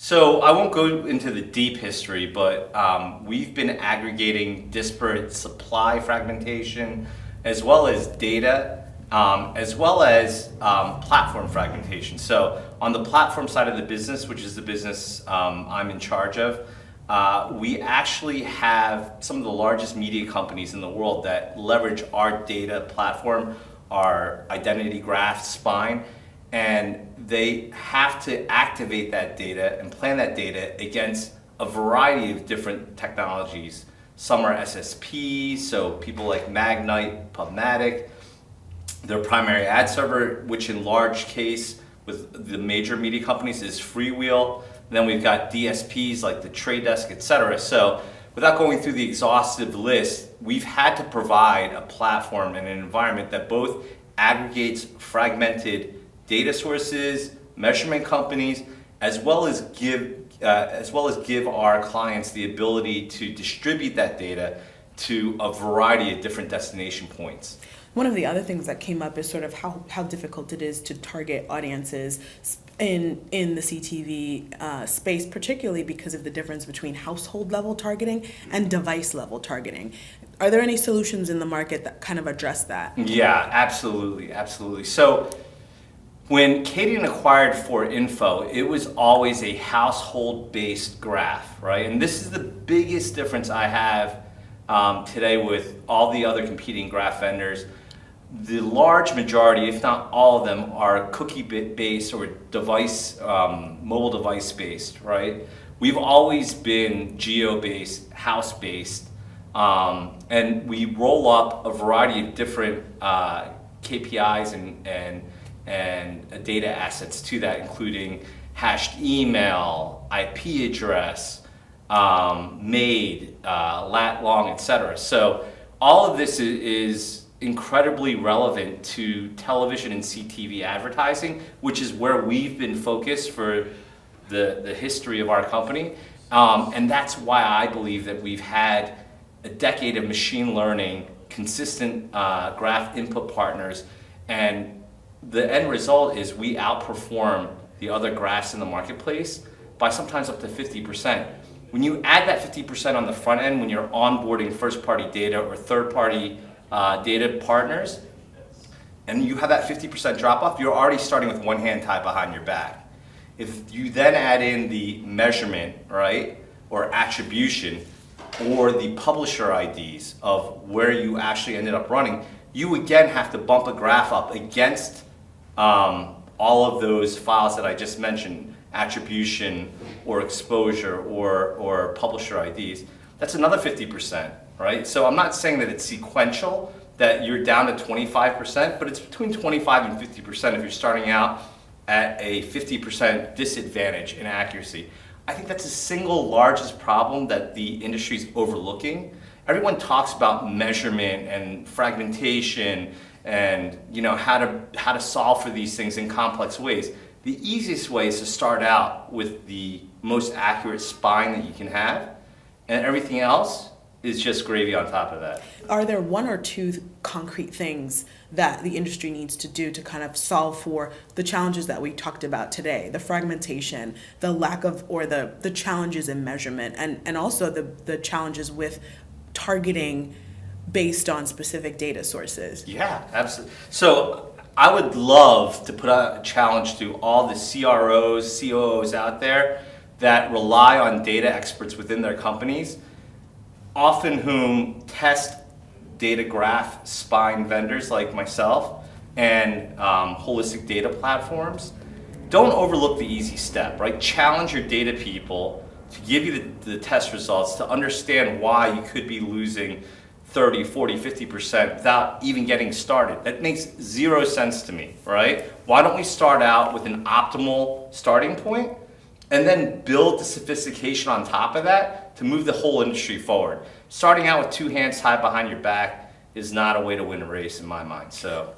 So I won't go into the deep history, but we've been aggregating disparate supply fragmentation, as well as data, as well as platform fragmentation. So on the platform side of the business, which is the business I'm in charge of, we actually have some of the largest media companies in the world that leverage our data platform, our identity graph spine, and they have to activate that data and plan that data against a variety of different technologies. Some are SSPs, so people like Magnite, PubMatic, their primary ad server, which in large case with the major media companies is Freewheel. And then we've got DSPs like the Trade Desk, etc. So without going through the exhaustive list, we've had to provide a platform and an environment that both aggregates fragmented data sources, measurement companies, as well as give our clients the ability to distribute that data to a variety of different destination points. One of the other things that came up is sort of how difficult it is to target audiences in the CTV space, particularly because of the difference between household level targeting and device level targeting. Are there any solutions in the market that kind of address that? Yeah, absolutely. So when Cadent acquired 4Info, it was always a household-based graph, right? And this is the biggest difference I have today with all the other competing graph vendors. The large majority, if not all of them, are cookie-based or mobile device-based, right? We've always been geo-based, house-based, and we roll up a variety of different KPIs and data assets to that, including hashed email, IP address, MAID, lat long, etc. So all of this is incredibly relevant to television and CTV advertising, which is where we've been focused for the history of our company. And that's why I believe that we've had a decade of machine learning, consistent graph input partners, and the end result is we outperform the other graphs in the marketplace by sometimes up to 50%. When you add that 50% on the front end, when you're onboarding first-party data or third-party data partners, and you have that 50% drop-off, you're already starting with one hand tied behind your back. If you then add in the measurement, right, or attribution, or the publisher IDs of where you actually ended up running, you again have to bump a graph up against all of those files that I just mentioned, attribution or exposure or publisher IDs. That's another 50%, right? So I'm not saying that it's sequential, that you're down to 25%, but it's between 25 and 50% if you're starting out at a 50% disadvantage in accuracy. I think that's the single largest problem that the industry's overlooking. Everyone talks about measurement and fragmentation and how to solve for these things in complex ways. The easiest way is to start out with the most accurate spine that you can have, and everything else is just gravy on top of that. Are there one or two concrete things that the industry needs to do to kind of solve for the challenges that we talked about today, the fragmentation, the lack of, or the challenges in measurement, and also the challenges with targeting based on specific data sources? Yeah, absolutely. So I would love to put out a challenge to all the CROs, COOs out there that rely on data experts within their companies, often whom test data graph spine vendors like myself and holistic data platforms. Don't overlook the easy step, right? Challenge your data people to give you the test results, to understand why you could be losing 30, 40, 50% without even getting started. That makes zero sense to me, right? Why don't we start out with an optimal starting point and then build the sophistication on top of that to move the whole industry forward? Starting out with two hands tied behind your back is not a way to win a race in my mind. So